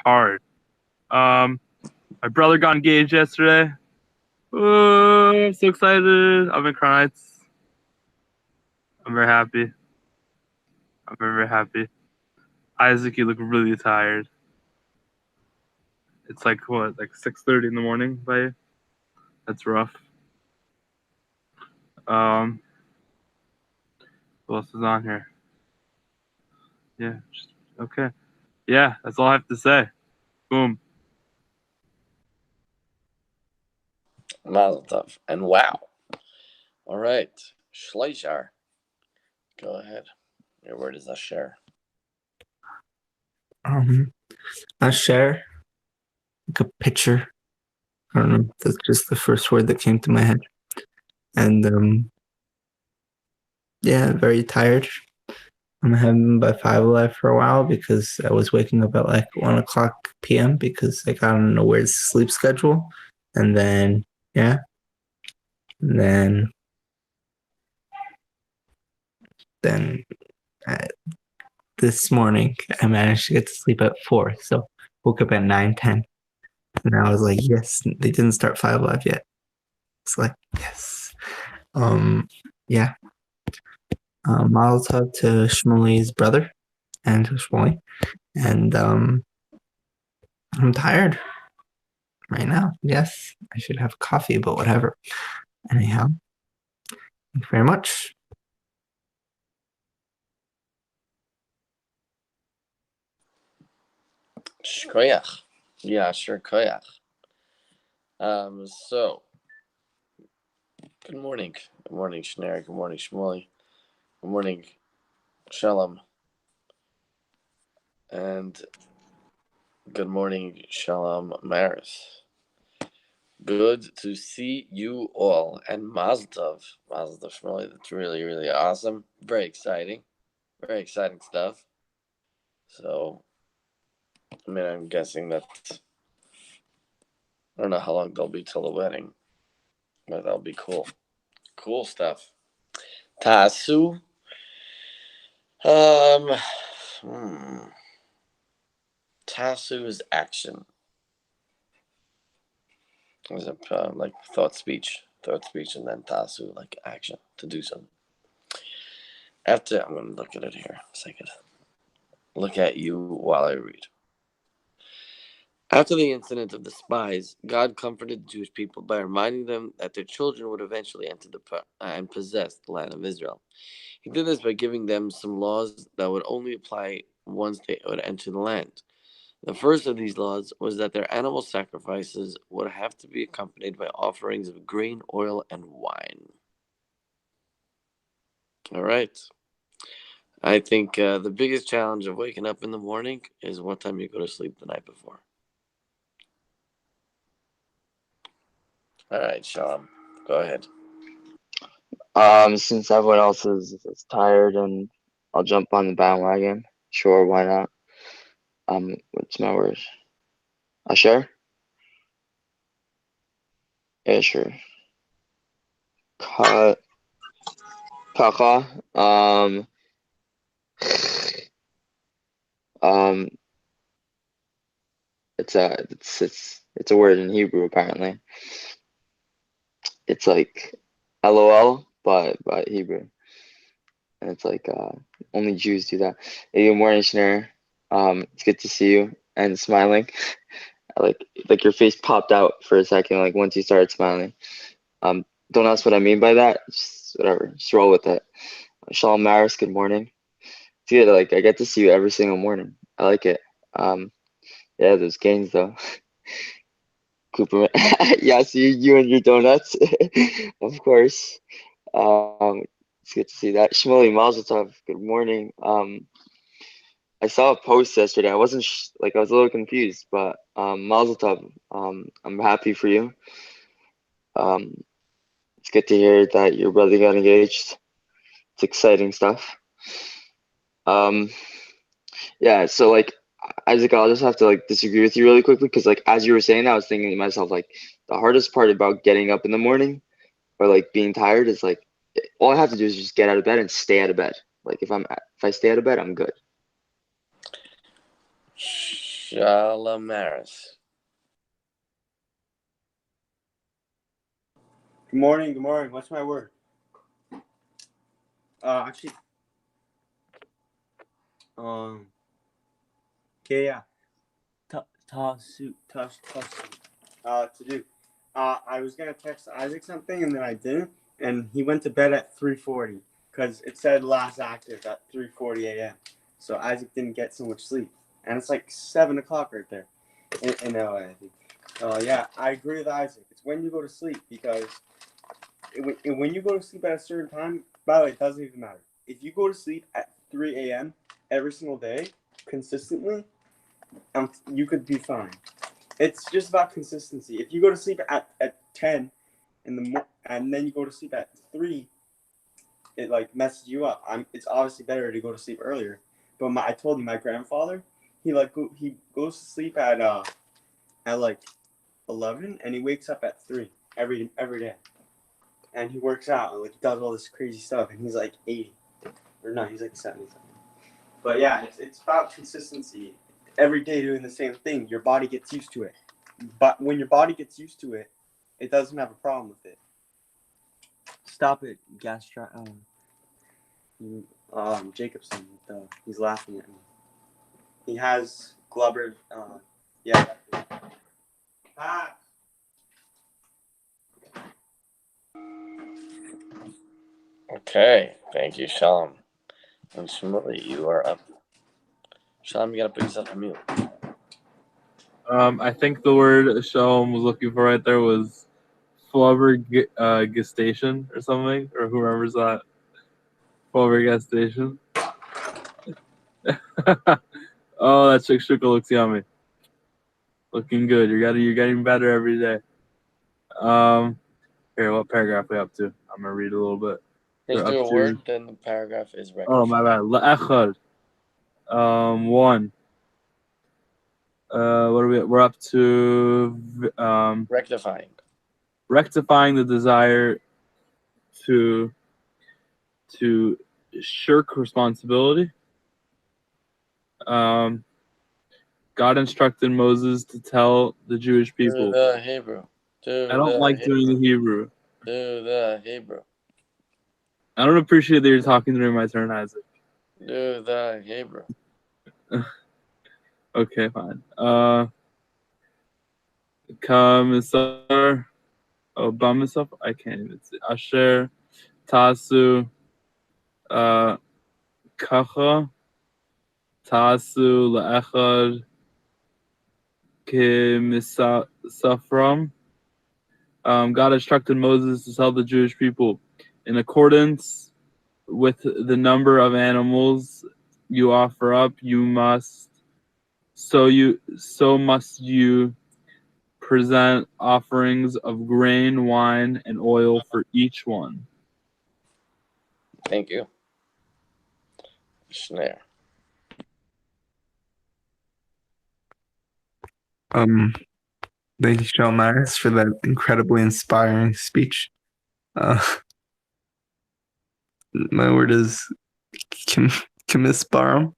hard. My brother got engaged yesterday. I'm so excited. I'm in Crown I'm very happy. I'm very, very happy. Isaac, you look really tired. It's like what, like 6:30 in the morning by you? That's rough. Um, who else is on here? Yeah, okay. Yeah, that's all I have to say. Boom. Mazel tov. And wow. All right. Schleicher. Go ahead. Your word is Asher. I share like a picture. I don't know. That's just the first word that came to my head. And yeah, very tired. I'm having by FiveAlive for a while because I was waking up at like 1:00 p.m. because I got on a weird sleep schedule. And then yeah. And then this morning I managed to get to sleep at 4. So woke up at 9:10. And I was like, yes, they didn't start FiveAlive yet. It's like, yes. Yeah. Mazel tov to Shmuly's brother and to Shmuly. And I'm tired right now. Yes, I should have coffee, but whatever. Anyhow, thank you very much. Shkoyach. Yeah, sure, koyach. So, good morning. Good morning, Shner. Good morning, Shmuly. Good morning, Shalom. And good morning, Shalom Maris. Good to see you all. And Mazel Tov. Mazel Tov, Shmuly. That's really, really awesome. Very exciting. Very exciting stuff. So, I mean, I'm guessing that I don't know how long they'll be till the wedding, but that'll be cool. Cool stuff. Tasu. Hmm. Tasu is action. Is it like thought speech, and then tasu like action to do something. After I'm gonna look at it here a second. Look at you while I read. After the incident of the spies, God comforted the Jewish people by reminding them that their children would eventually enter and possess the land of Israel. He did this by giving them some laws that would only apply once they would enter the land. The first of these laws was that their animal sacrifices would have to be accompanied by offerings of grain, oil, and wine. All right. I think the biggest challenge of waking up in the morning is what time you go to sleep the night before. All right, Shalom. Go ahead. Since everyone else is tired and I'll jump on the bandwagon. Sure, why not? What's my words? Asher? Yeah, sure. Kaka. Um, it's a word in Hebrew apparently. It's like LOL, but Hebrew, and it's like only Jews do that. Hey, good morning, Schneider. It's good to see you and smiling. like your face popped out for a second, like once you started smiling. Don't ask what I mean by that. Just whatever. Just roll with it. Shalom Maris, good morning. It's good. Like I get to see you every single morning. I like it. Yeah, those gains though. Cooper, yeah, see you and your donuts, of course. It's good to see that. Shmuley Mazel Tov, good morning. I saw a post yesterday. I wasn't I was a little confused, but Mazel Tov. I'm happy for you. It's good to hear that your brother got engaged. It's exciting stuff. Yeah, so like Isaac, I'll just have to like disagree with you really quickly because like as you were saying that, I was thinking to myself like the hardest part about getting up in the morning or like being tired is like all I have to do is just get out of bed and stay out of bed. Like if I stay out of bed, I'm good. Shalamaris. Good morning. Good morning. What's my word? Actually, okay, yeah. To do. I was gonna text Isaac something and then I didn't, and he went to bed at 3:40 because it said last active at 3:40 a.m. So Isaac didn't get so much sleep, and it's like 7 o'clock right there in LA, I think. Yeah, I agree with Isaac. It's when you go to sleep because when you go to sleep at a certain time. By the way, it doesn't even matter. If you go to sleep at 3 a.m. every single day consistently, you could be fine. It's just about consistency. If you go to sleep at 10 in the and then you go to sleep at 3, it like messes you up. It's obviously better to go to sleep earlier. But I told you my grandfather, he goes to sleep at like 11 and he wakes up at 3 every day. And he works out and like he does all this crazy stuff and he's like 80. Or no, he's like 70 something. But yeah, it's about consistency. Every day doing the same thing, your body gets used to it. But when your body gets used to it, it doesn't have a problem with it. Stop it, Jacobson. He's laughing at me. He has Glubber. Yeah. Okay, thank you, Shalom. And Shmuley, you are up. Shalom, you gotta put yourself on mute. I think the word Shalom was looking for right there was flabbergastation or something, or who remembers that? Flabbergastation. Oh, that shakshuka looks yummy. Looking good. You're getting better every day. Here, what paragraph are we up to? I'm gonna read a little bit. Just We're do up a to- word, then the paragraph is rectified. Oh, my bad. La'echad. 1. What are we? We're up to rectifying the desire to shirk responsibility. God instructed Moses to tell the Jewish people. Do the Hebrew. I don't like doing the Hebrew. Do the Hebrew. I don't appreciate that you're talking during my turn, Isaac. Do the Hebrew. Okay, fine. Kamisar. Oh, Bamisaf. I can't even see. Asher. Tasu. Kacha. Tasu la'echad. Kimisafram. God instructed Moses to tell the Jewish people, in accordance with the number of animals you offer up, so must you present offerings of grain, wine, and oil for each one. Thank you. Snare. Thank you, Sean Myers, for that incredibly inspiring speech. My word is Kimisbarum.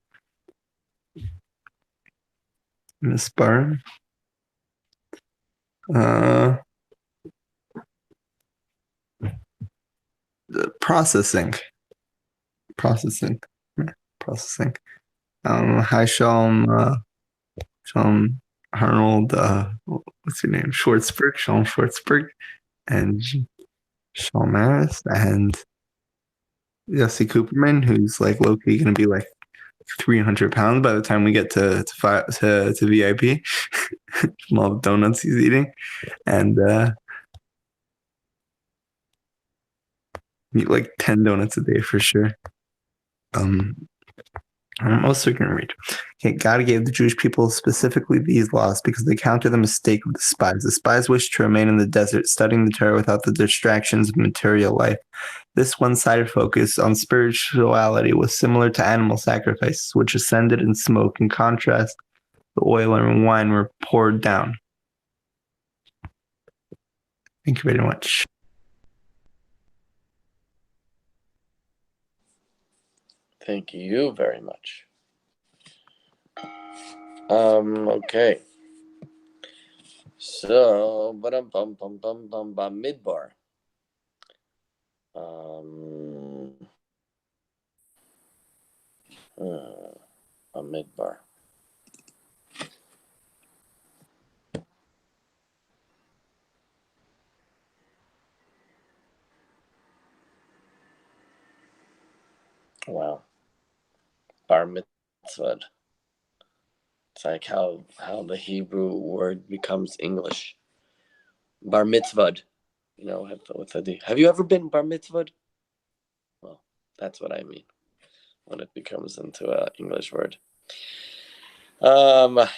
Kimisbarum. Processing. Hi, Shalom. Shalom Arnold. What's your name? Schwartzberg. Shalom Schwartzberg, and Shalom Maris, and Jesse Cooperman, who's like low key gonna be like 300 pounds by the time we get to VIP from all the donuts he's eating, and eat like 10 donuts a day for sure. I'm also going to read. Okay, God gave the Jewish people specifically these laws because they counted the mistake of the spies. The spies wished to remain in the desert, studying the Torah without the distractions of material life. This one-sided focus on spirituality was similar to animal sacrifices, which ascended in smoke. In contrast, the oil and wine were poured down. Thank you very much. Thank you very much. Okay. So, midbar. A midbar. Wow. Bar mitzvah. It's like how the Hebrew word becomes English. Bar mitzvah. You know, with the D. Have you ever been bar mitzvah? Well, that's what I mean when it becomes into an English word. One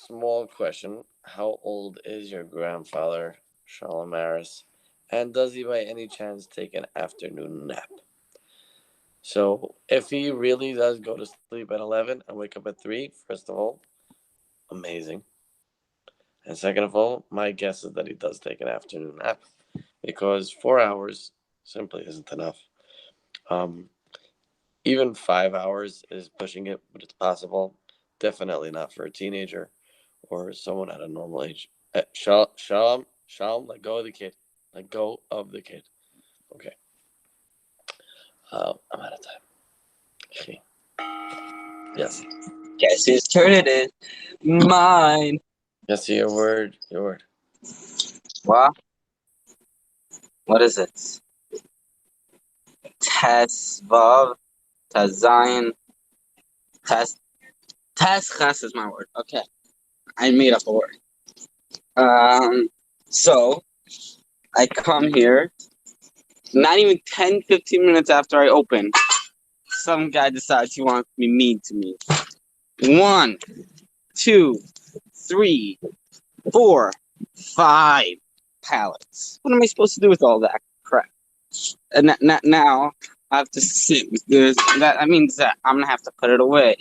small question: how old is your grandfather, Shalom Harris, and does he by any chance take an afternoon nap? So, if he really does go to sleep at 11 and wake up at 3, first of all, amazing. And second of all, my guess is that he does take an afternoon nap because 4 hours simply isn't enough. Even 5 hours is pushing it, but it's possible. Definitely not for a teenager or someone at a normal age. Shalom, let go of the kid. Let go of the kid. Okay. I'm out of time. Yes. Guess whose turn it is? Mine. Yes, your word. What? What is it? Tesvav, Tazayin, Ches is my word. Okay. I made up a word. So I come here, not even 10, 15 minutes after I open, some guy decides he wants to be mean to me. 1, 2, 3, 4, 5 pallets. What am I supposed to do with all that crap? And now I have to sit with this. That means that I'm gonna have to put it away.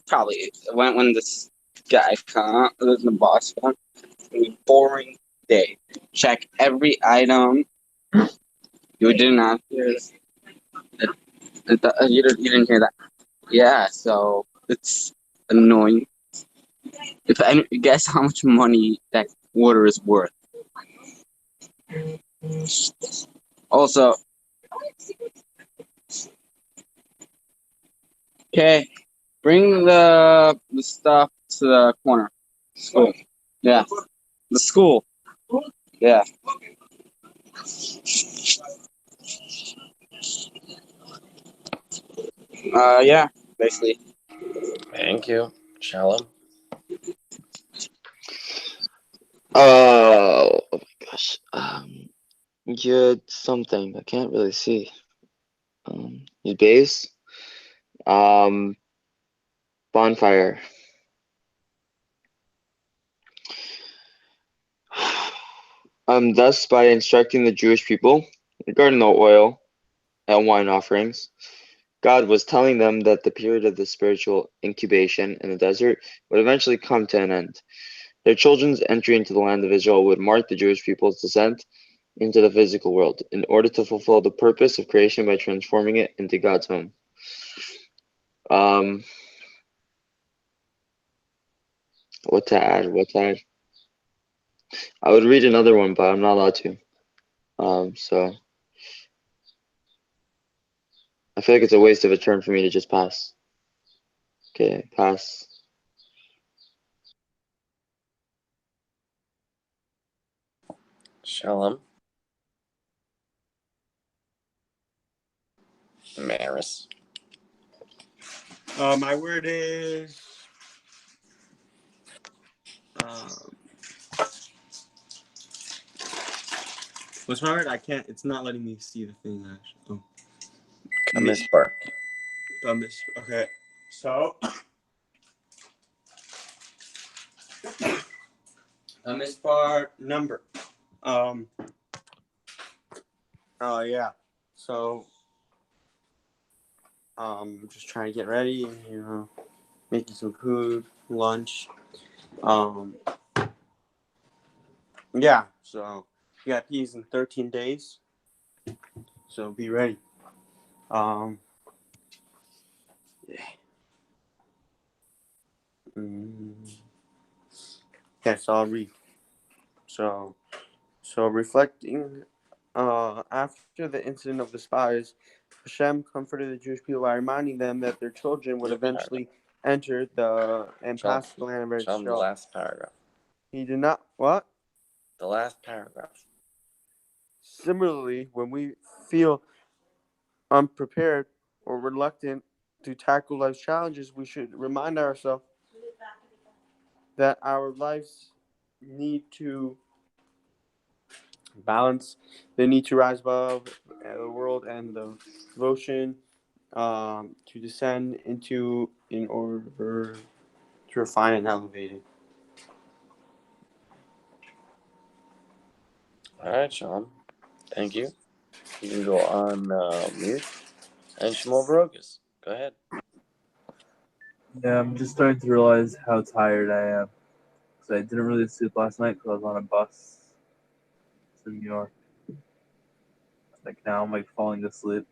Probably when this guy comes, the boss comes. It's gonna be a boring day. Check every item. You didn't ask this. You didn't hear that. Yeah, so it's annoying. If I guess how much money that water is worth. Also, okay, bring the stuff to the corner. School. Yeah. The school. Yeah. Yeah, basically. Thank you. Shalom. Oh my gosh. You had something I can't really see. Your base. Bonfire. Thus by instructing the Jewish people regarding the oil and wine offerings, God was telling them that the period of the spiritual incubation in the desert would eventually come to an end. Their children's entry into the land of Israel would mark the Jewish people's descent into the physical world in order to fulfill the purpose of creation by transforming it into God's home. What to add? I would read another one, but I'm not allowed to. So I feel like it's a waste of a turn for me to just pass. Okay, pass. Shalom. Maris. My word is what's my word? I can't. It's not letting me see the thing. Actually, Misbar. Okay, so a mispar number. Yeah. So just trying to get ready. Making some food, lunch. Yeah. So you got these in 13 days. So be ready. Yeah. Yes, I'll read. So reflecting after the incident of the spies, Hashem comforted the Jewish people by reminding them that their children would eventually enter and pass the land of Show them the Israel. last paragraph. He did not what? The last paragraph. Similarly, when we feel unprepared or reluctant to tackle life's challenges, we should remind ourselves that our lives need to balance. They need to rise above the world and the devotion to descend into in order to refine and elevate it. All right, Sean. Thank you. You can go on mute. And Shmuel Barokas, go ahead. Yeah, I'm just starting to realize how tired I am. Because I didn't really sleep last night because I was on a bus to New York. Like now I'm like falling asleep.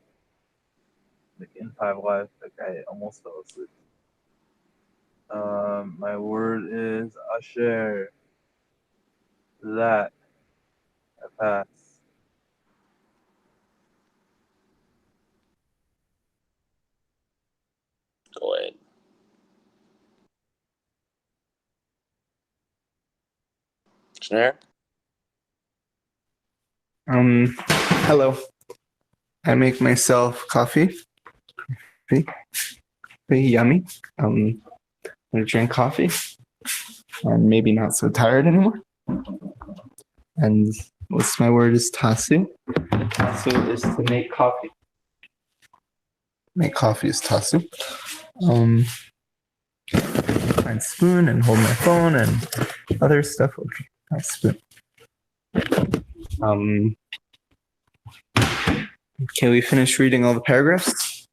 Like in FiveAlive, like I almost fell asleep. My word is Asher. That I pass. Go ahead. Schneider? Hello. I make myself coffee. Pretty yummy. I'm gonna drink coffee. I'm maybe not so tired anymore. And what's my word is tasu. Tasu is to make coffee. Make coffee is tasu. Find spoon and hold my phone and other stuff. Okay, nice spoon. Can we finish reading all the paragraphs?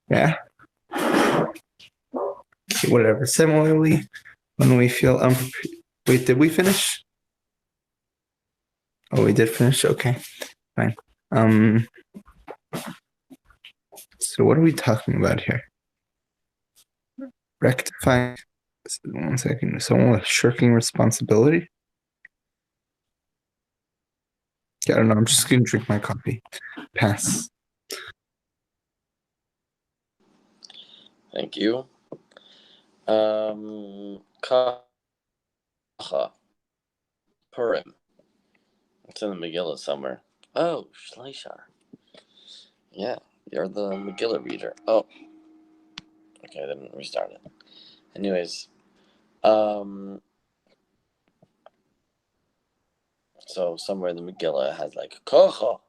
Yeah. Okay, whatever. Similarly, when we feel wait, did we finish? Oh, we did finish. Okay, fine. So what are we talking about here? Rectifying. 1 second. Someone with shirking responsibility. Yeah, I don't know. I'm just gonna drink my coffee. Pass. Thank you. Kacha. Purim. It's in the Megillah somewhere. Oh, Shleishar. Yeah, you're the Megillah reader. Oh. Okay, then restart it. Anyways, so somewhere in the Megillah it has like Kocha.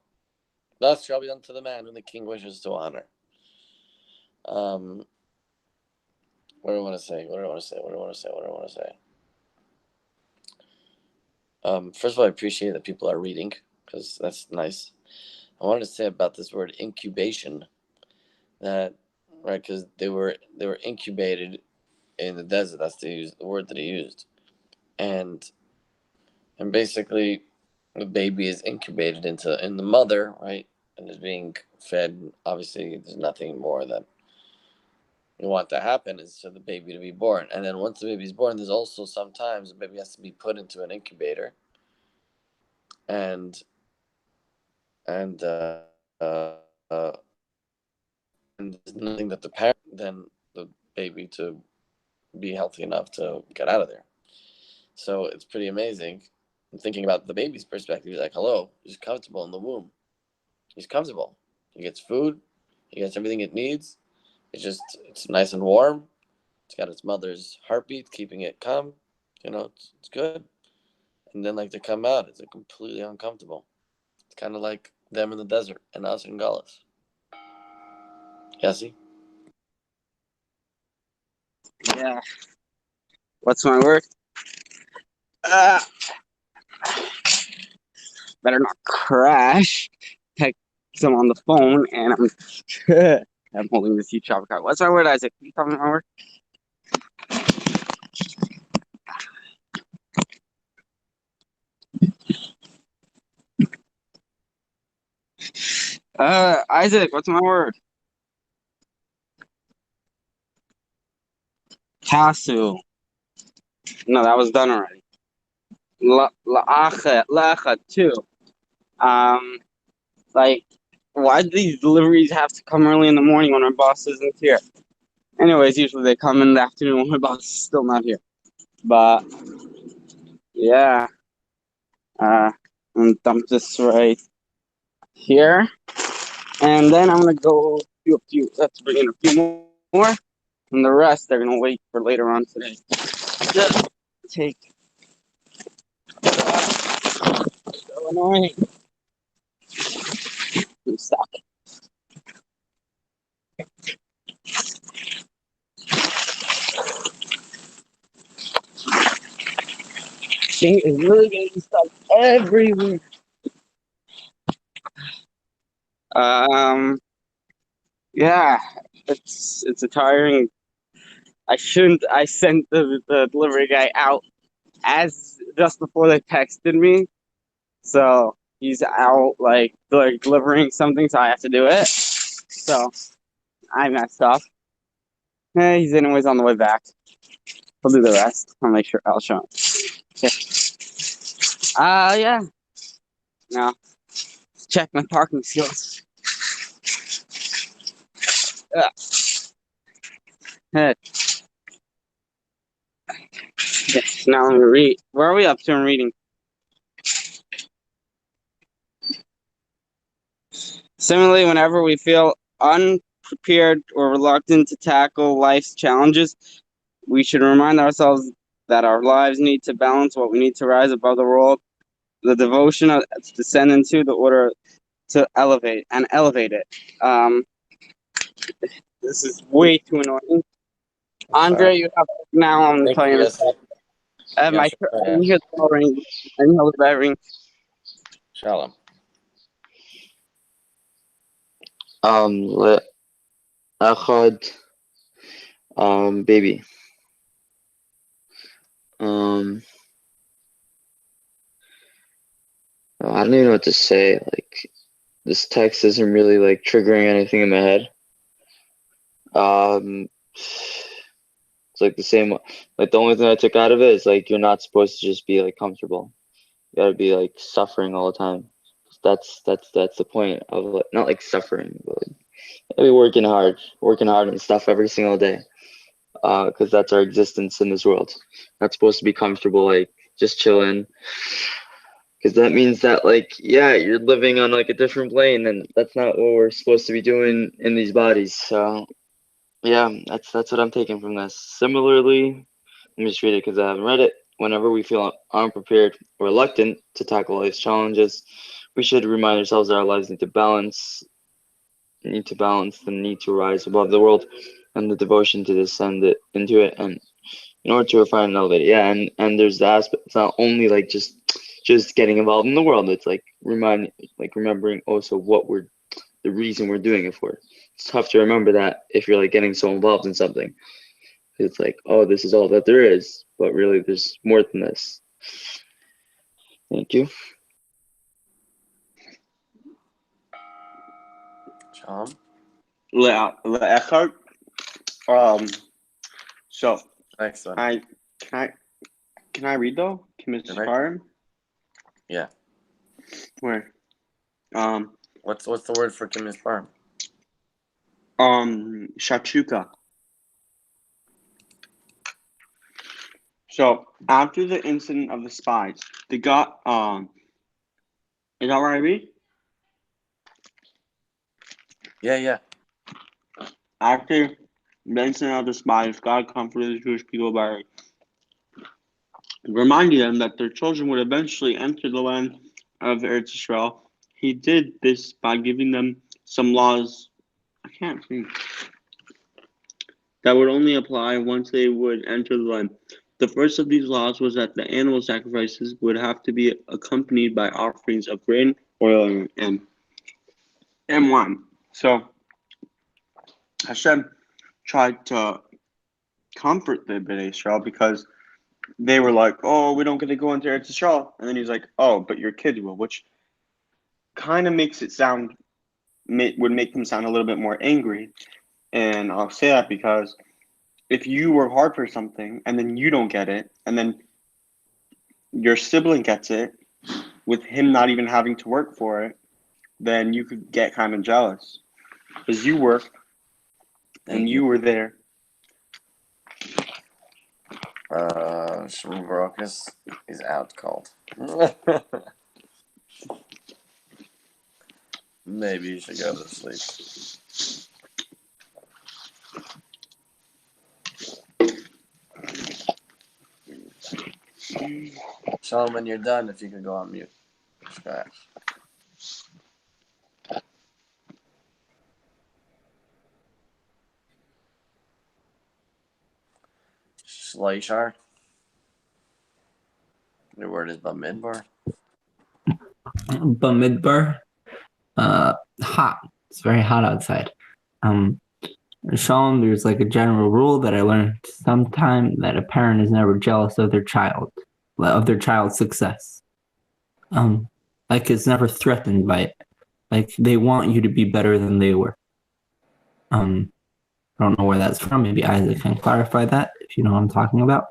Thus shall be done to the man whom the king wishes to honor. What do I want to say? First of all, I appreciate that people are reading because that's nice. I wanted to say about this word incubation that right because they were incubated in the desert. That's the word that he used, and basically the baby is incubated in the mother, right, and is being fed. Obviously, there's nothing more that you want to happen is for the baby to be born, and then once the baby's born, there's also sometimes the baby has to be put into an incubator, and and uh, uh, uh, and there's nothing that the parent then the baby to be healthy enough to get out of there. So it's pretty amazing. I'm thinking about the baby's perspective. He's like, hello, he's comfortable in the womb. He's comfortable. He gets food. He gets everything it needs. It's nice and warm. It's got its mother's heartbeat, keeping it calm. It's good. And then like to come out, it's like completely uncomfortable. It's kind of like them in the desert and us in Gaulis. Yossi? Yeah. What's my word? Uh, better not crash. Text them on the phone, and I'm holding this huge shopping cart. What's my word, Isaac? Can you tell me my word? Isaac, what's my word? Tasu. No, that was done already. La'acha too. Like, why do these deliveries have to come early in the morning when our boss isn't here? Anyways, usually they come in the afternoon when my boss is still not here. But yeah, I'm gonna dump this right here, and then I'm gonna go do a few. Let's bring in a few more, and the rest they're gonna wait for later on today. Just take. So annoying. I'm stuck. Thing is really getting stuck every week. Yeah, it's a tiring. I sent the delivery guy out as just before they texted me. So he's out like delivering something, so I have to do it. So I messed up. He's anyways on the way back. He'll do the rest. I'll show him. Okay. Yeah. Now check my parking skills. Hey. Okay, now I'm gonna read. Where are we up to in reading? Similarly, whenever we feel unprepared or reluctant to tackle life's challenges, we should remind ourselves that our lives need to balance what we need to rise above the world, the devotion to descend into the order to elevate it. This is way too annoying. Andre, you have now. I'm Thank telling you, you. yes. I Yes, can hear the bell ring. I can hear the bell ring. Shalom. Echad, baby. I don't even know what to say. Like, this text isn't really like triggering anything in my head. It's like the same. Like, the only thing I took out of it is like you're not supposed to just be like comfortable. You gotta be like suffering all the time. That's the point of like, not like suffering, but like, be working hard and stuff every single day. Because that's our existence in this world. Not supposed to be comfortable, like just chilling. Because that means that, like, yeah, you're living on like a different plane, and that's not what we're supposed to be doing in these bodies. So, yeah, that's what I'm taking from this. Similarly, let me just read it because I haven't read it. Whenever we feel unprepared or reluctant to tackle life's challenges, we should remind ourselves that our lives need to balance the need to rise above the world and the devotion to descend into it, and in order to refine and elevate it. Yeah, and there's the aspect. It's not only like just getting involved in the world. It's like remembering also the reason we're doing it for. It's tough to remember that if you're like getting so involved in something. It's like, oh, this is all that there is, but really there's more than this. Thank you. Shalom. Echad. So Excellent. can I read though? Can Mrs. Right. Farm? Yeah. Where? What's the word for Kim Farm? Shachuka. So after the incident of the spies, they got is that what I read? Yeah. After the incident of the spies, God comforted the Jewish people by reminding them that their children would eventually enter the land of Eretz Israel. He did this by giving them some laws. I can't think. That would only apply once they would enter the land. The first of these laws was that the animal sacrifices would have to be accompanied by offerings of grain, oil, and wine. So Hashem tried to comfort the Bnei Israel because they were like, "Oh, we don't get to go into Eretz Israel," and then he's like, "Oh, but your kids will," which kind of makes it sound would make them sound a little bit more angry. And I'll say that because if you work hard for something and then you don't get it, and then your sibling gets it with him not even having to work for it, then you could get kind of jealous because you work and you were there. Shmbrockus is out cold. Maybe you should go to sleep. Sean, when you're done, if you could go on mute. Scratch. Slayshar. Your word is Bamidbar. Bamidbar. Hot. It's very hot outside. Shalom, there's like a general rule that I learned sometime that a parent is never jealous of their child's success. Like it's never threatened by it. Like they want you to be better than they were. I don't know where that's from. Maybe Isaac can clarify that if you know what I'm talking about.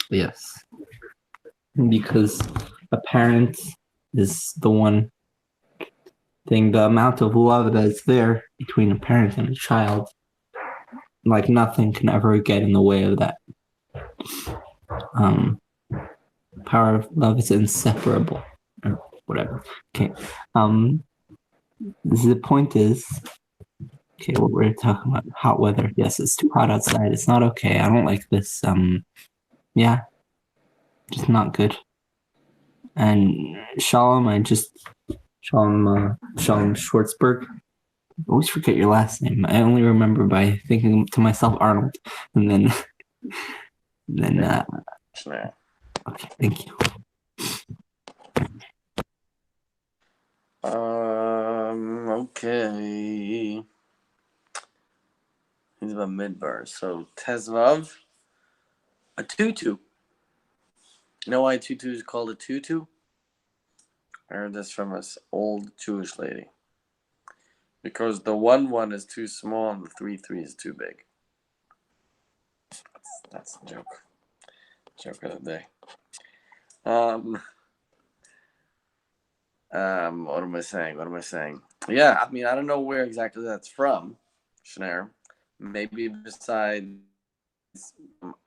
Yes. Because a parent is the one thing, the amount of love that's there between a parent and a child, like nothing can ever get in the way of that. Power of love is inseparable, or whatever. Okay. The point is, okay, what we're talking about, hot weather. Yes, it's too hot outside. It's not okay. I don't like this. Yeah, just not good. And Shalom Schwartzberg. I always forget your last name. I only remember by thinking to myself Arnold, and then okay, thank you. Okay. He's about midbar. So Tezvav, a tutu. You know why a tutu is called a tutu? I heard this from this old Jewish lady. Because the 1-1 is too small and the 3-3 is too big. That's the joke. Joke of the day. What am I saying? Yeah, I mean, I don't know where exactly that's from, Schneier. Maybe besides,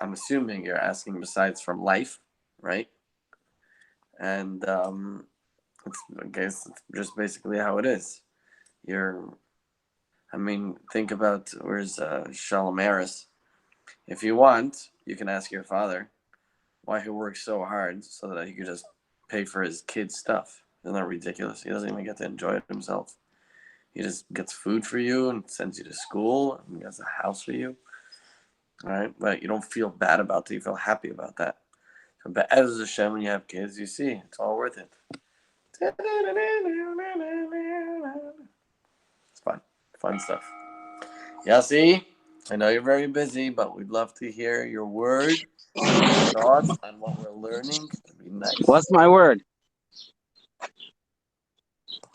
I'm assuming you're asking besides from life, right? And I guess it's just basically how it is. Think about where's Shalom Harris. If you want, you can ask your father why he works so hard so that he could just pay for his kids' stuff. Isn't that ridiculous? He doesn't even get to enjoy it himself. He just gets food for you and sends you to school and he has a house for you. All right? But you don't feel bad about it. You feel happy about that. So, but as Hashem, when you have kids, you see, it's all worth it. It's fun. Fun stuff. Yossi, I know you're very busy, but we'd love to hear your word, your thoughts on what we're learning. It'd be nice. What's my word?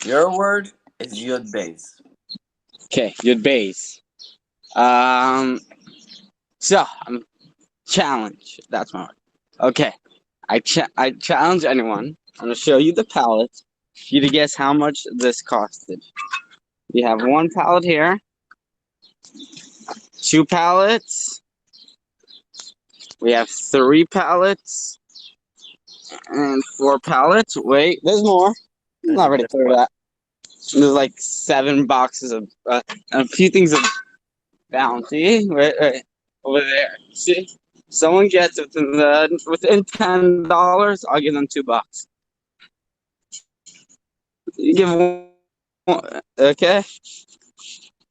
Your word is Yud Beis. Okay, Yud Beis. So I'm challenge. That's my word. Okay, I challenge anyone. I'm gonna show you the palette for you to guess how much this costed. We have one palette here, 2 pallets. We have 3 pallets and 4 pallets. Wait, there's more. I'm not ready for that. There's like 7 boxes of a few things of bounty. Right over there. See, someone gets within $10. I'll give them $2. You give one, okay.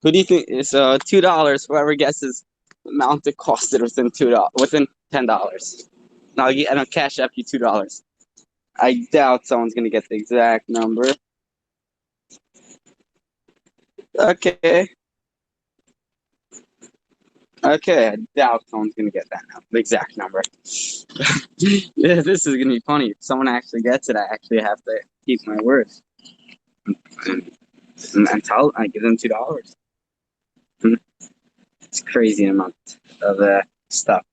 Who do you think is $2? Whoever guesses the amount it costed within $10. And I'll cash up you $2. I doubt someone's gonna get the exact number. Okay, I doubt someone's gonna get that now. The exact number. Yeah, this is gonna be funny. If someone actually gets it, I actually have to keep my word. And I give them $2. It's a crazy amount of stuff.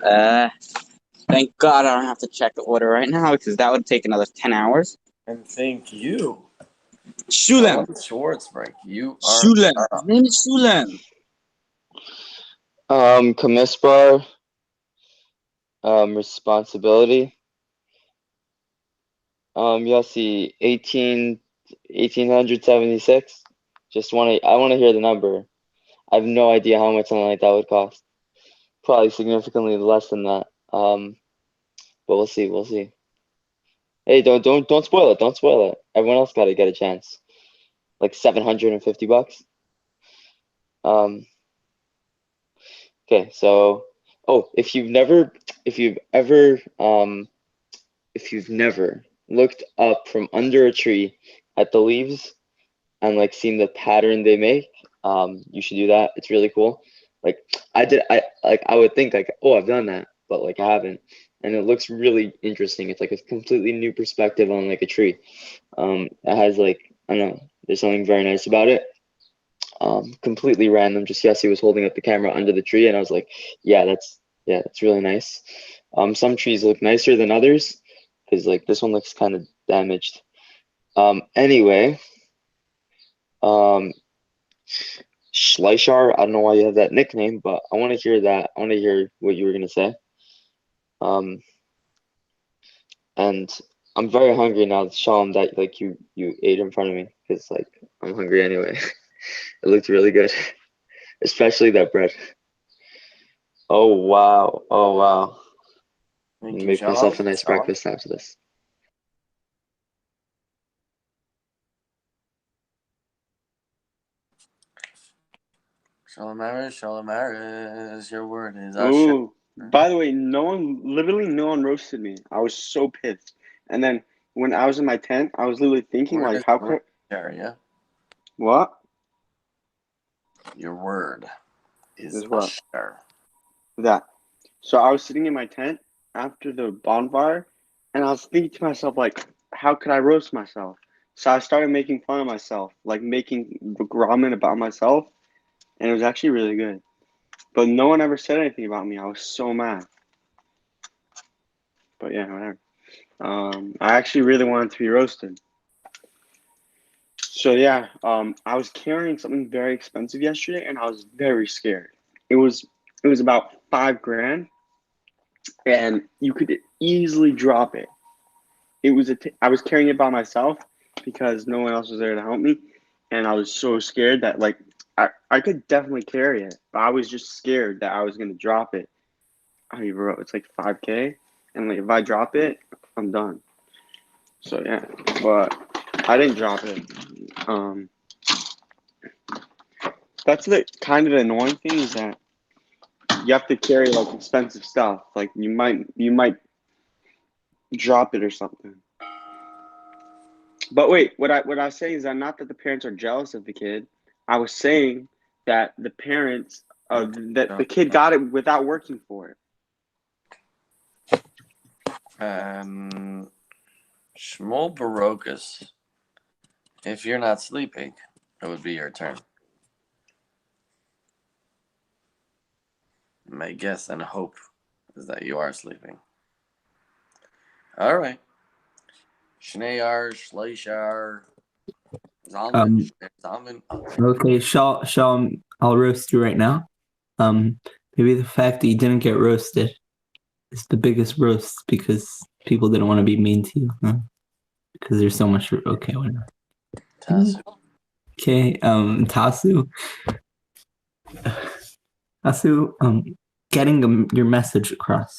Thank God I don't have to check the order right now because that would take another 10 hours. And thank you, Shulem. Schwartzberg. You are Shulem. His name is Shulem. Commispar, responsibility. Yossi, 1876. I want to hear the number. I have no idea how much something like that would cost. Probably significantly less than that. But we'll see. Hey, don't spoil it. Don't spoil it. Everyone else got to get a chance. Like $750. Okay, so if you've never looked up from under a tree at the leaves and like seen the pattern they make, you should do that. It's really cool. Like I would think like, oh, I've done that, but like I haven't. And it looks really interesting. It's like a completely new perspective on like a tree. It has like, I don't know, there's something very nice about it. Completely random. Just Yossi was holding up the camera under the tree, and I was like, yeah, that's really nice. Some trees look nicer than others because like this one looks kind of damaged. Anyway, Schleicher, I don't know why you have that nickname, but I want to hear that. I want to hear what you were gonna say. And I'm very hungry now, Sean, that like you ate in front of me because like I'm hungry anyway. It looked really good, especially that bread. Oh wow. Thank you, Make myself a Shelach. nice breakfast after this. Shalom Maris, your word is Ooh, by the way, literally no one roasted me. I was so pissed. And then when I was in my tent, I was literally thinking Word like, is how could yeah? what? Your word is Is what? asher. That. So I was sitting in my tent after the bonfire, and I was thinking to myself like, how could I roast myself? So I started making fun of myself, like making ramen about myself, and it was actually really good. But no one ever said anything about me. I was so mad. But yeah, whatever. I actually really wanted to be roasted. So yeah, I was carrying something very expensive yesterday, and I was very scared. It was about $5,000, and you could easily drop it. I was carrying it by myself because no one else was there to help me, and I was so scared that like I could definitely carry it, but I was just scared that I was gonna drop it. I mean, bro, it's like $5,000, and like if I drop it, I'm done. So yeah, but I didn't drop it. That's the kind of annoying thing is that you have to carry like expensive stuff. Like you might drop it or something. But wait, what I was saying is that not that the parents are jealous of the kid. I was saying that the parents that the kid got it without working for it. Shmuel Barokas. If you're not sleeping, it would be your turn. My guess and hope is that you are sleeping. All right. Shneyar, Schleicher, Zalman. Okay, Shaw, I'll roast you right now. Maybe the fact that you didn't get roasted is the biggest roast because people didn't want to be mean to you. Huh? Because there's so much. Okay, whatever. Tasu. Okay, Tasu, getting your message across.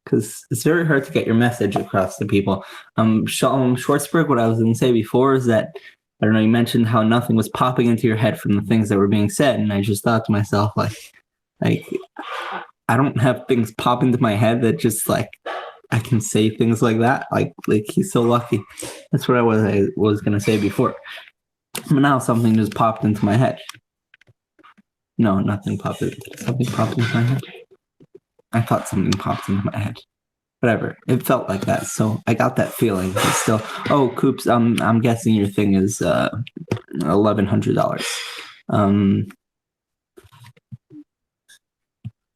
Because it's very hard to get your message across to people. Schwartzberg, what I was going to say before is that, I don't know, you mentioned how nothing was popping into your head from the things that were being said. And I just thought to myself, like I don't have things pop into my head that just like, I can say things like that. Like he's so lucky. That's what I was going to say before. But now something just popped into my head. No, nothing popped. Something popped into my head. I thought something popped into my head. whatever. It felt like that, so I got that feeling. But still, oh, Coops, I'm guessing your thing is $1,100.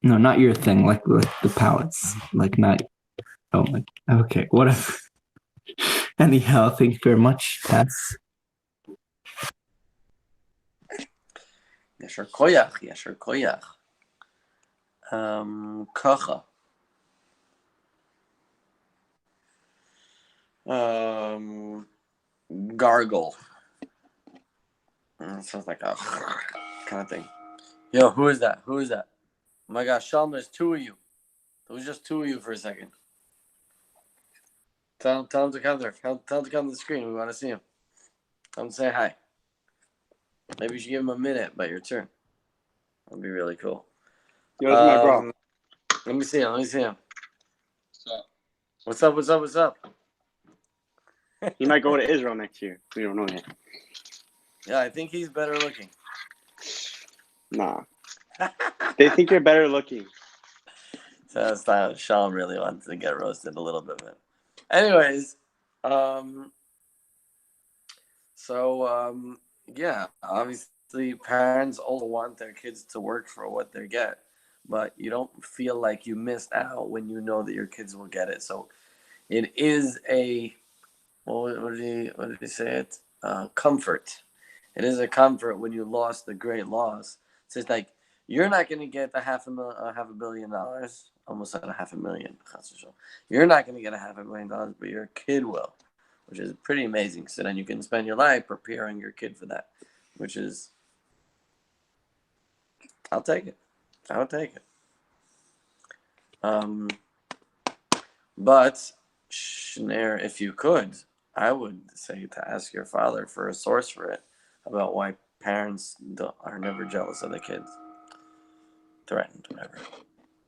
No, not your thing. Like the pallets. Like not. Oh my. Okay, whatever. Anyhow, thank you very much. Pass. Yasher koyach. Kacha. Gargle. Sounds like a kind of thing. Yo, who is that? Who is that? Oh my gosh, Shalom, there's two of you. There was just two of you for a second. Tell him to come there. Tell him to come to the screen. We want to see him. Tell him to say hi. Maybe you should give him a minute by your turn. That'd be really cool. Yo, it's my bro. Let me see him. What's up? He might go to Israel next year. We don't know yet. Yeah, I think he's better looking. Nah. They think you're better looking. So that's not, Sean really wants to get roasted a little bit. Anyways, yeah, obviously parents also want their kids to work for what they get, but you don't feel like you missed out when you know that your kids will get it. So it is a, what did he say it? Comfort. It is a comfort when you lost the great loss. So it's like, you're not going to get the $500 million, almost at $500,000. You're not going to get $500,000, but your kid will, which is pretty amazing. So then you can spend your life preparing your kid for that, which is, I'll take it. But Schneer, if you could, I would say to ask your father for a source for it about why parents are never jealous of the kids. Threatened, whatever.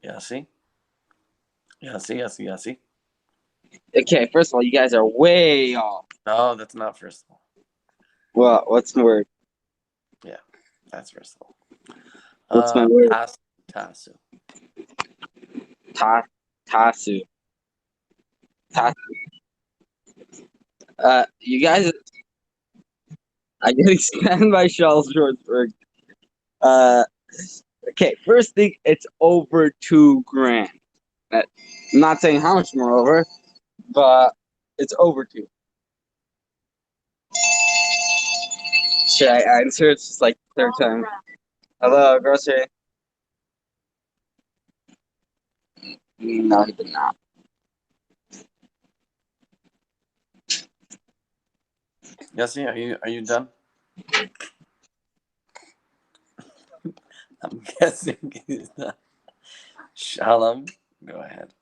Yassi? Okay, first of all, you guys are way off. No, that's not first of all. Well, what's the word? Yeah, that's first of all. What's my word? Tasu. Tasu. You guys, I get expanded by Charles Schwartzberg. Okay, first thing, it's over $2,000. I'm not saying how much more over, but it's over 2. Should I answer? It's just like third time. Hello, grocery. No, he did not. Yassi, are you done? I'm guessing he's not. Shalom, go ahead.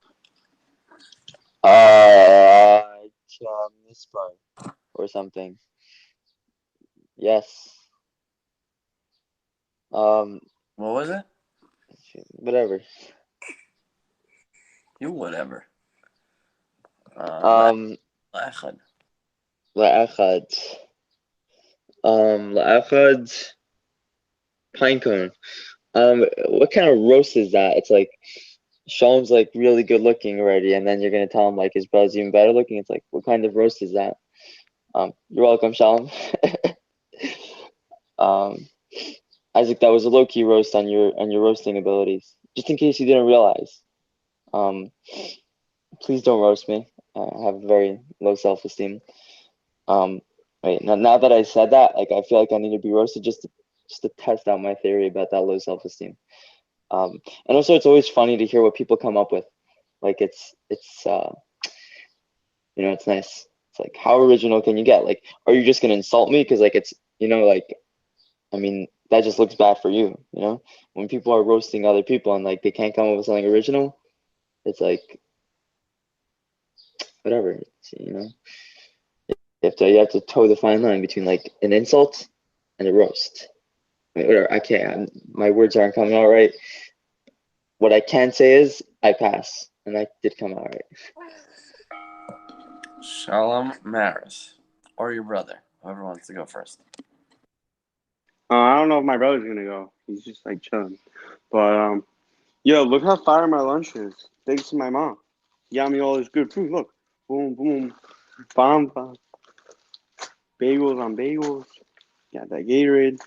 This part or something. Yes. What was it? Whatever. You whatever. La'achad. La'achad pinecone. What kind of roast is that? It's like Shalom's like really good looking already, and then you're gonna tell him like his brother's even better looking. It's like, what kind of roast is that? You're welcome, Shalom. Isaac, that was a low-key roast on your roasting abilities. Just in case you didn't realize. Please don't roast me. I have very low self-esteem. Wait, now that I said that, like I feel like I need to be roasted just to test out my theory about that low self-esteem. And also, it's always funny to hear what people come up with. Like it's it's nice. It's like, how original can you get? Like, are you just gonna insult me? Because like it's I mean, that just looks bad for you. When people are roasting other people and like they can't come up with something original, it's like whatever. You have to toe the fine line between like an insult and a roast. Whatever. I can't. My words aren't coming out right. What I can say is I pass, and that did come out right. Shalom Maris, or your brother, whoever wants to go first. I don't know if my brother's gonna go. He's just like chilling. But yo, look how fire my lunch is. Thanks to my mom. He got me all this good food. Look, boom, boom, bomb, bagels on bagels. Got that Gatorade.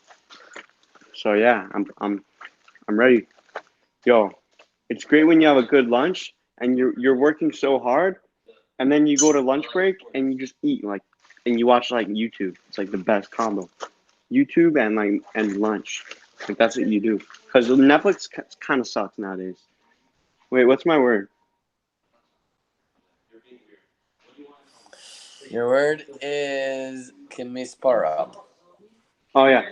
So yeah, I'm ready. Yo, it's great when you have a good lunch and you're working so hard, and then you go to lunch break and you just eat and you watch YouTube. It's like the best combo. YouTube and lunch. Like that's what you do. Because Netflix kind of sucks nowadays. Wait, what's my word? Your word is kimispara. Oh yeah,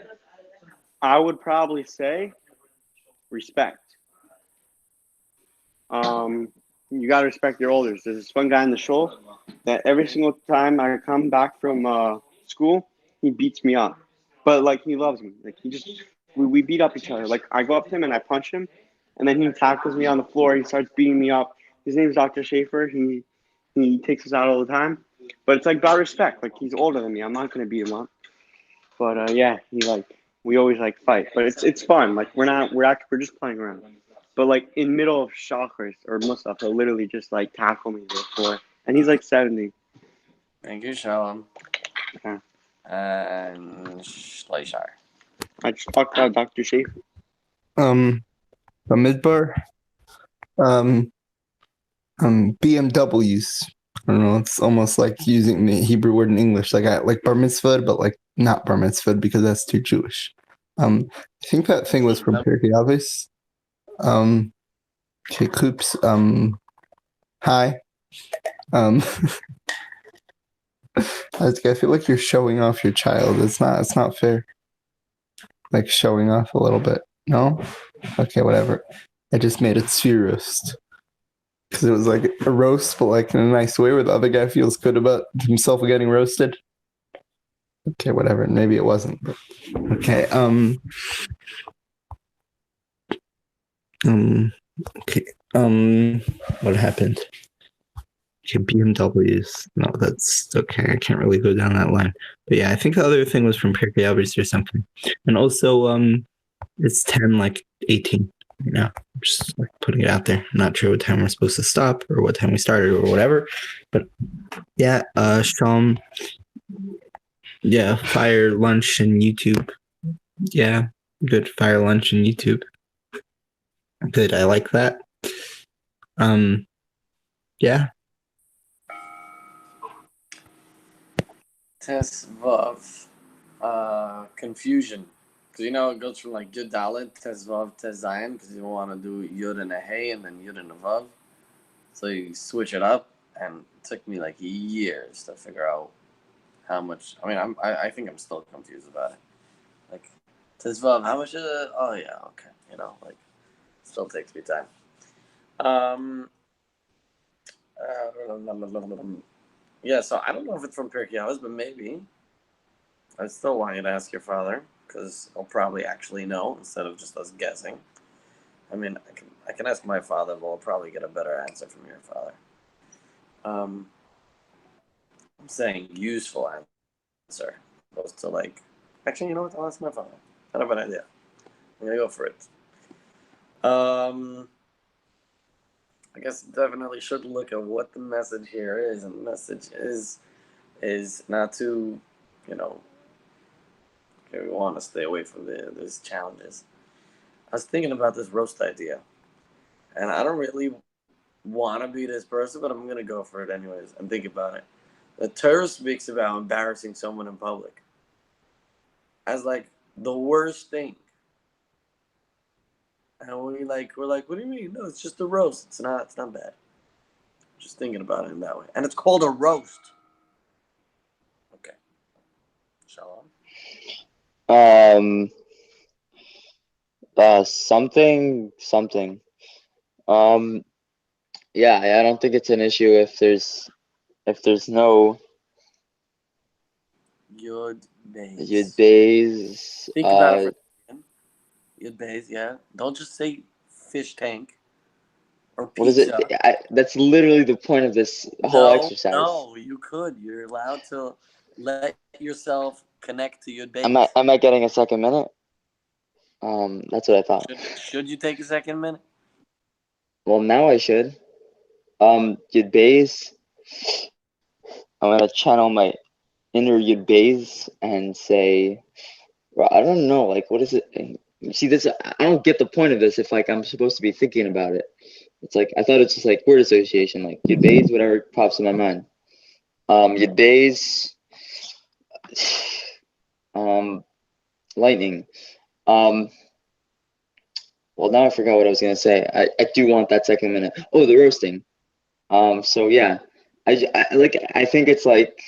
I would probably say respect. You gotta respect your elders. There's this one guy in the show that every single time I come back from school, he beats me up. But he loves me. We beat up each other. Like I go up to him and I punch him, and then he tackles me on the floor. He starts beating me up. His name's Dr. Schaefer. He takes us out all the time. But it's about respect. Like he's older than me. I'm not gonna beat him up. But yeah, we always fight. But it's fun. Like we're just playing around. But in middle of chakras or Musaf, he'll literally just tackle me to the floor. And he's 70. Thank you, Shalom. Okay. And Schleicher. I just talked about Dr. Schaefer. Midbar. BMWs. I don't know. It's almost like using the Hebrew word in English. Like bar mitzvah, but not bar mitzvah because that's too Jewish. I think that thing was from Pirkei Avos. Okay, Coops. Hi. I feel like you're showing off your child. It's not fair. Like showing off a little bit. No? Okay, whatever. I just made a tzvi roast. Because it was a roast, but in a nice way where the other guy feels good about himself getting roasted. Okay, whatever. Maybe it wasn't. But okay. Okay. What happened? Okay, BMWs. No, that's okay. I can't really go down that line. But yeah, I think the other thing was from Pirkei Avos or something. And also, it's 10:18. Just putting it out there. I'm not sure what time we're supposed to stop or what time we started or whatever. But yeah, Shalom. Yeah, fire lunch and YouTube. Yeah, good fire lunch and YouTube. Good, I like that. Yeah. Tesvav. Confusion. Because it goes from Yud Dalet, Tesvav, Tezayin, because you want to do Yud and a Hey and then Yud and a Vav. So you switch it up, and it took me years to figure out how much. I mean, I think I'm still confused about it. Tesvav, how much is it? Oh yeah, okay. Still takes me time. Yeah, so I don't know if it's from Pirkei Avos, but maybe. I still want you to ask your father, because he'll probably actually know instead of just us guessing. I mean, I can ask my father, but we'll probably get a better answer from your father. I'm saying useful answer, opposed to actually, you know what? I'll ask my father. I have an idea. I'm gonna go for it. I guess definitely should look at what the message here is, and the message is not to, okay, we want to stay away from these challenges. I was thinking about this roast idea, and I don't really want to be this person, but I'm going to go for it anyways and think about it. The Torah speaks about embarrassing someone in public as the worst thing. And we're like, what do you mean? No, it's just a roast. It's not bad. Just thinking about it in that way. And it's called a roast. Okay. Shalom. Something. Yeah, I don't think it's an issue if there's no Yud Beis. Yud Beis. Think about it for a second. Yud Beis, yeah. Don't just say fish tank or pizza. What is it? That's literally the point of this whole exercise. No, you could. You're allowed to let yourself connect to Yud Beis. Am I getting a second minute? That's what I thought. Should you take a second minute? Well, now I should. Yud Bays. I'm gonna channel my inner Yud Bays and say, well, I don't know, like, what is it? See, this, I don't get the point of this if, like, I'm supposed to be thinking about it. It's like, I thought it's just like word association, like Yud Bays, whatever pops in my mind. Yud Bays, lightning. Well, now I forgot what I was gonna say. I do want that second minute. Oh, the roasting. So yeah, I think it's like,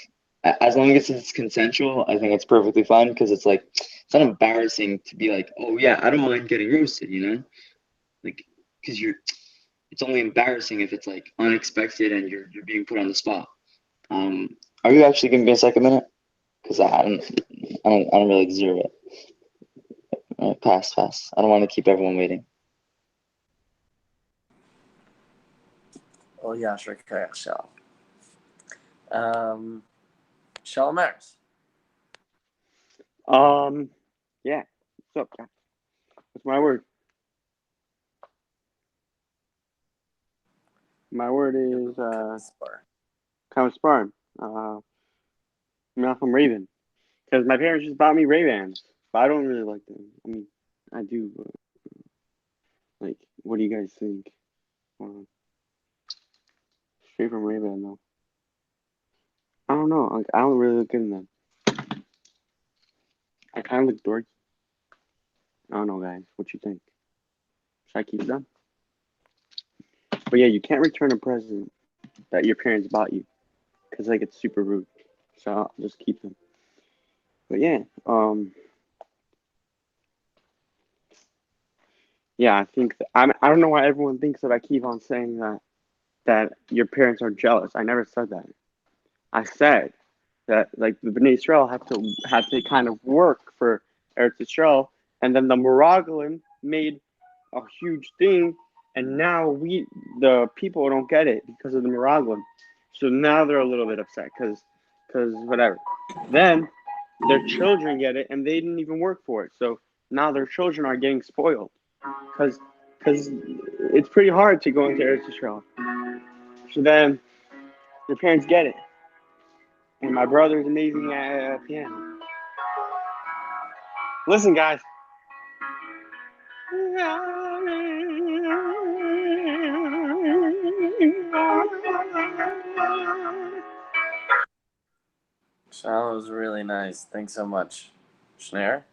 as long as it's consensual, I think it's perfectly fine, because it's like, it's not embarrassing to be like, oh yeah, I don't mind getting roasted, you know, like, because it's only embarrassing if it's like unexpected and you're being put on the spot. Are you actually giving me a second minute? Because I don't really deserve it. Pass. I don't want to keep everyone waiting. Oh yeah, sure, shall. Shalom Maris. Yeah. What's up, guys? What's my word? My word is Kamaspar. Malcolm Raven. Because my parents just bought me Ray-Bans, but I don't really like them. I mean, I do. Like, what do you guys think? Straight from Ray-Ban, though. I don't know. Like, I don't really look good in them. I kind of look dorky. I don't know, guys. What you think? Should I keep them? But yeah, you can't return a present that your parents bought you, because like it's super rude. So I'll just keep them. But yeah, yeah, I think that, I don't know why everyone thinks that I keep on saying that your parents are jealous. I never said that. I said that like the Bnei Israel had to kind of work for Eretz Israel, and then the Meraglim made a huge thing, and now the people don't get it because of the Meraglim. So now they're a little bit upset because whatever. Then their children get it, and they didn't even work for it. So now their children are getting spoiled because it's pretty hard to go into Eretz Israel. So then their parents get it. And my brother's amazing at piano. Listen, guys. Shalom was really nice. Thanks so much. Schneider?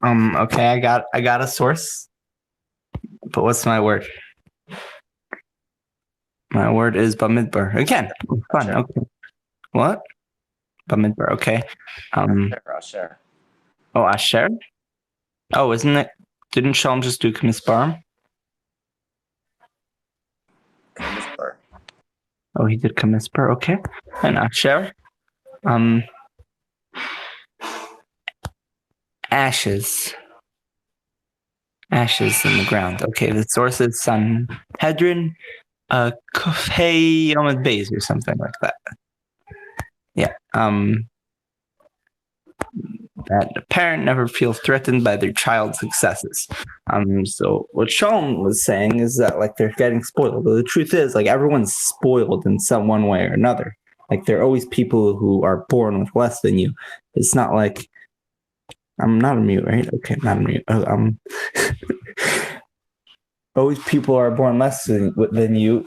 Okay, I got a source. But what's my word? My word is Bamidbar. Again, fun. Okay. What? Bamidbar, okay. Asher. Oh, Asher? Oh, isn't it? Didn't Shalom just do Kamisparim? Kamispar. Oh, he did Kamispar, okay. And Asher? Ashes. Ashes in the ground. Okay, the source is Sanhedrin, Kufay Yomad Beis or something like that. Yeah. That a parent never feels threatened by their child's successes. So what Shalom was saying is that like they're getting spoiled. But the truth is, like everyone's spoiled in some one way or another. Like there are always people who are born with less than you. It's not like I'm not on mute, right? Okay, not on mute. Always people are born less than you,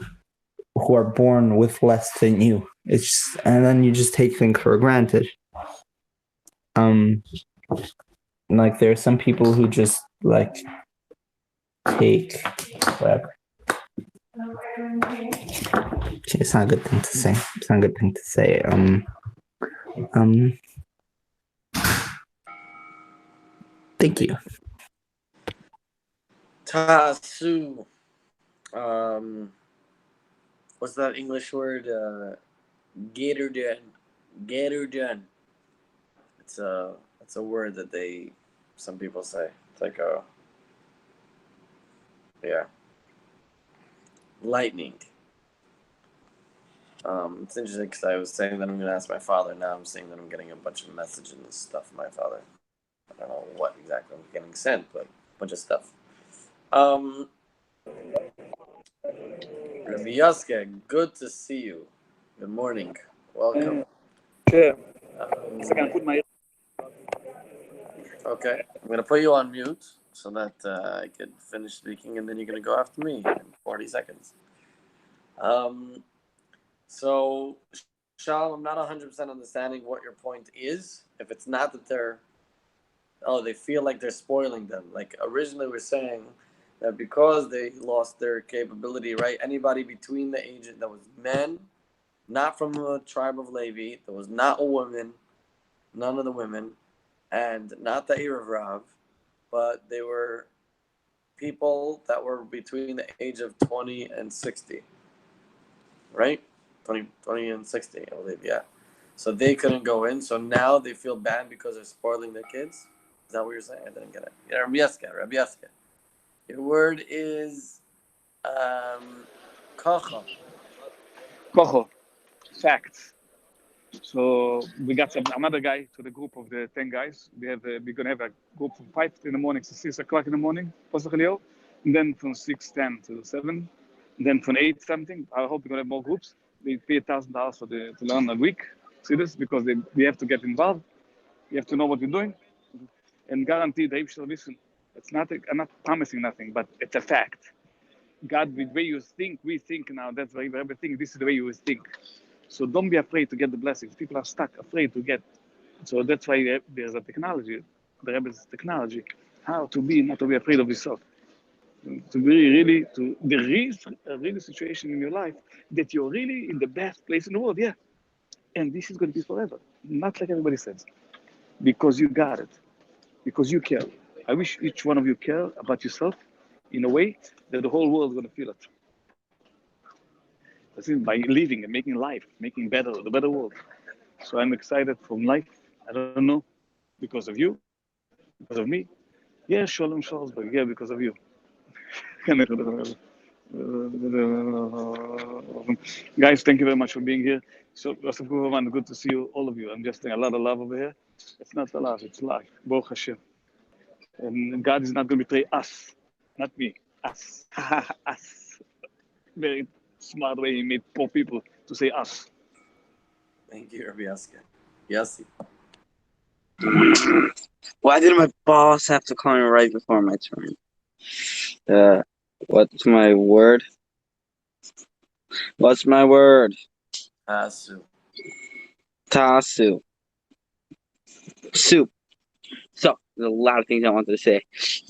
who are born with less than you. It's just, and then you just take things for granted. Like there are some people who just like take whatever. It's not a good thing to say. It's not a good thing to say. Thank you. Tasu. What's that English word? Get her done. It's a word that some people say. It's like lightning. It's interesting because I was saying that I'm going to ask my father. Now I'm saying that I'm getting a bunch of messages and stuff from my father. I don't know what exactly I'm getting sent, but a bunch of stuff. Rabbi Yaske, good to see you. Good morning. Welcome. Sure. Um, So I can put my okay, I'm gonna put you on mute so that I can finish speaking, and then you're gonna go after me in 40 seconds. So, Shalom, I'm not 100% understanding what your point is. If it's not that they feel like they're spoiling them. Like originally we're saying that because they lost their capability, right? Anybody between the age that was men, not from the tribe of Levi, there was not a woman, none of the women, and not the Erev Rav, but they were people that were between the age of 20 and 60, right? 20 and 60, I believe, yeah. So they couldn't go in. So now they feel bad because they're spoiling their kids. Is that what you're saying? I didn't get it. Yeah, Rabbi Yaska. Your word is kacha. Koho. Facts. So we got another guy to the group of the 10 guys. We're gonna have a group from 5 in the morning to 6 o'clock in the morning, possibly, and then from 6:10 to 7, and then from 8 something. I hope we're gonna have more groups. We pay $1,000 to learn a week. See this because we have to get involved. You have to know what we're doing, and guarantee the shall listen. It's not. I'm not promising nothing, but it's a fact. God, the way you think, we think now. That's why everything. This is the way you think. So don't be afraid to get the blessings. People are stuck, afraid to get. So that's why there's a technology. The Rebbe's technology. How to be, not to be afraid of yourself. To be really, there is a really situation in your life that you're really in the best place in the world. Yeah. And this is going to be forever. Not like everybody says. Because you got it. Because you care. I wish each one of you care about yourself in a way that the whole world is going to feel it. That's it, by living and making life, making the better world. So I'm excited from life. I don't know, because of you, because of me. Yeah, Shalom Shalsberg, yeah, because of you. Guys, thank you very much for being here. So, good to see you, all of you. I'm just saying a lot of love over here. It's not a love, it's life. Baruch Hashem. And God is not going to betray us, not me, us. Us. Very smart way he made poor people to say us. Thank you, Rabbi Yaska. Yassi. Why did my boss have to call me right before my turn? What's my word? What's my word? Asu. Tasu. Soup. So, there's a lot of things I wanted to say.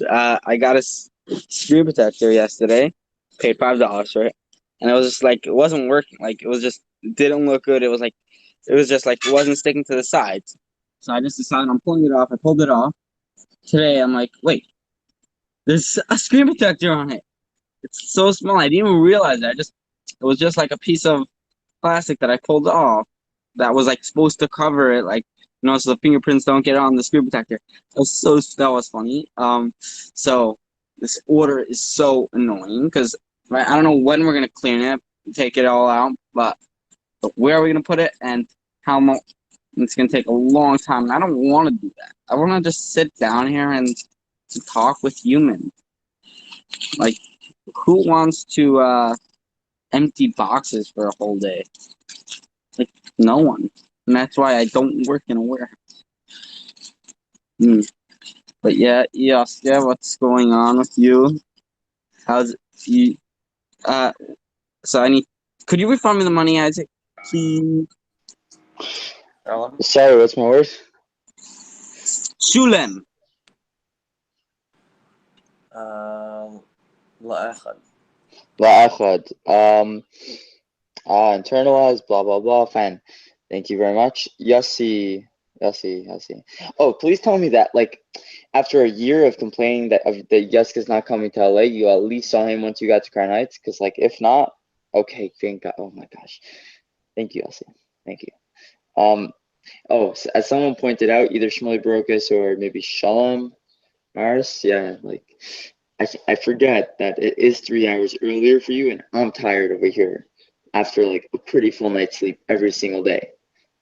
I got a screen protector yesterday. Paid $5 for it. And it was just like, it wasn't working. Like, it didn't look good. It was just like, it wasn't sticking to the sides. So I just decided I'm pulling it off. I pulled it off. Today, I'm like, wait, there's a screen protector on it. It's so small. I didn't even realize that. It was just like a piece of plastic that I pulled off that was like supposed to cover it, like, so the fingerprints don't get on the screen protector. That was funny. So this order is so annoying because I don't know when we're gonna clean it, take it all out, but where are we gonna put it and how much? It's gonna take a long time. And I don't want to do that. I want to just sit down here and talk with humans. Like, who wants to empty boxes for a whole day? Like, no one. And that's why I don't work in a warehouse. But yeah, what's going on with you? How's you? So could you refund me the money, Isaac? Please. Sorry, what's my word? Shulem. La'echad. La'achad. Internalize, blah, blah, blah. Fine. Thank you very much. Yossi. Oh, please tell me that, like, after a year of complaining that Yossi not coming to LA, you at least saw him once you got to Crown Heights? Because, like, if not, okay, thank God. Oh, my gosh. Thank you, Yossi. Thank you. So as someone pointed out, either Shmuley Brokus or maybe Shalom Mars, yeah, like, I forget that it is 3 hours earlier for you, and I'm tired over here after, like, a pretty full night's sleep every single day.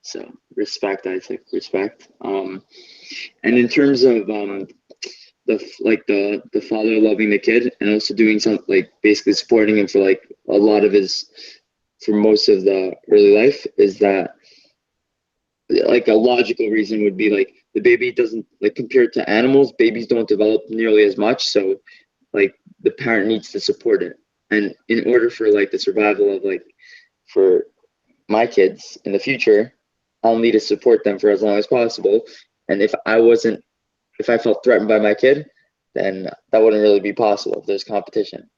So respect, Isaac, respect. And in terms of the the father loving the kid and also doing something like basically supporting him for like a lot of for most of the early life, is that like a logical reason would be like the baby doesn't, like, compared to animals, babies don't develop nearly as much, so like the parent needs to support it. And in order for like the survival of like for my kids in the future, I'll need to support them for as long as possible. And if I felt threatened by my kid, then that wouldn't really be possible if there's competition.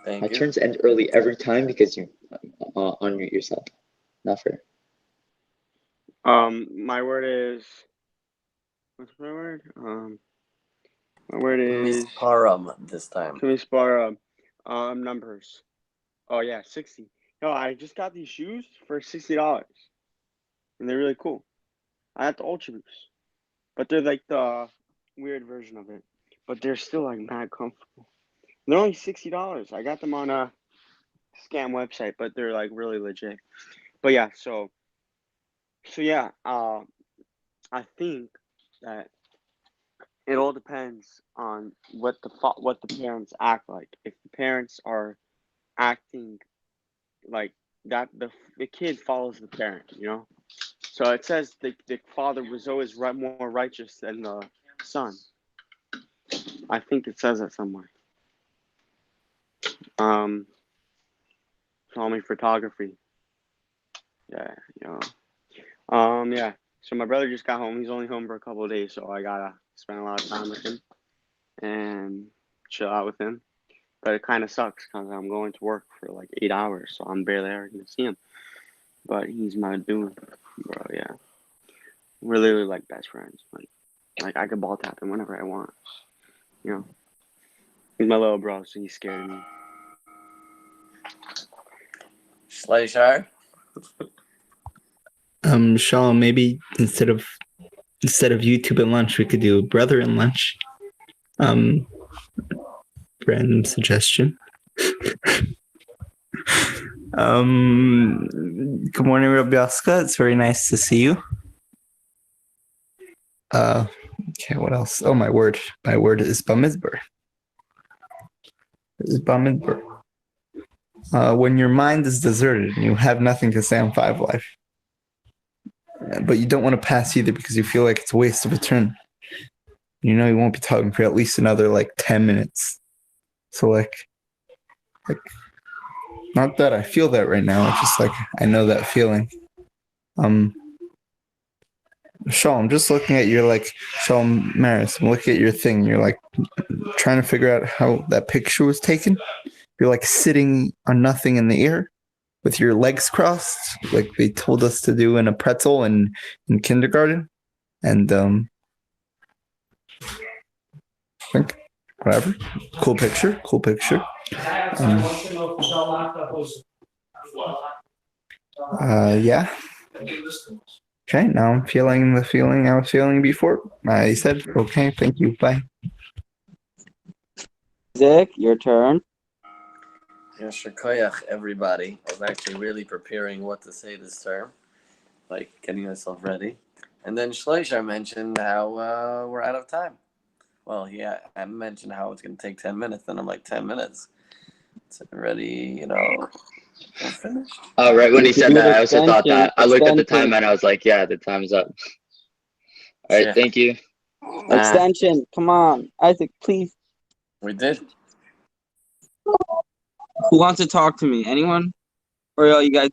Thank My you. turns end early every time because you unmute yourself. Not fair. My word is, what's my word? My word is Misparam this time. Kamispara. Numbers. Oh yeah, 60. No, I just got these shoes for $60, and they're really cool. I have the Ultra Boost, but they're like the weird version of it. But they're still like mad comfortable. They're only $60. I got them on a scam website, but they're like really legit. But yeah, so yeah, I think that it all depends on what the parents act like. If the parents are acting like that, the kid follows the parent, you know. So it says the father was always more righteous than the son. I think it says it somewhere. Call me photography. Yeah, you know. Yeah. So my brother just got home. He's only home for a couple of days, so I gotta spend a lot of time with him and chill out with him. But it kind of sucks because I'm going to work for like 8 hours, so I'm barely ever gonna see him. But he's my dude, bro. Yeah, we're literally like best friends. Like I could ball tap him whenever I want. You know, he's my little bro, so he's scared of me. Slayshire? Sean, maybe instead of YouTube and lunch, we could do brother and lunch. Random suggestion. Good morning, Rabyaska. It's very nice to see you. Okay, what else? Oh, my word. My word is Bamidbar. When your mind is deserted and you have nothing to say on FiveAlive, but you don't want to pass either because you feel like it's a waste of a turn. You know you won't be talking for at least another like 10 minutes. So like not that I feel that right now, it's just like I know that feeling. Shaw, I'm just looking at your Shaw Maris, I'm looking at your thing. You're like trying to figure out how that picture was taken. You're like sitting on nothing in the air with your legs crossed, like they told us to do in a pretzel in kindergarten. And I think whatever. Cool picture. Yeah. Okay, now I'm feeling the feeling I was feeling before. I said, okay, thank you, bye. Isaac, your turn. Yasher koyach, everybody. I was actually really preparing what to say this term, like getting myself ready. And then Shleishar mentioned how we're out of time. Well, yeah, I mentioned how it's going to take 10 minutes, and I'm like, 10 minutes? It's already, we're finished. Right when he said that, I also thought Extension, that. I looked at the extension. time and I was like, yeah, the time's up. All right, Yeah. thank you. Extension, come on. Isaac, please. We did. Who wants to talk to me? Anyone? Or are you guys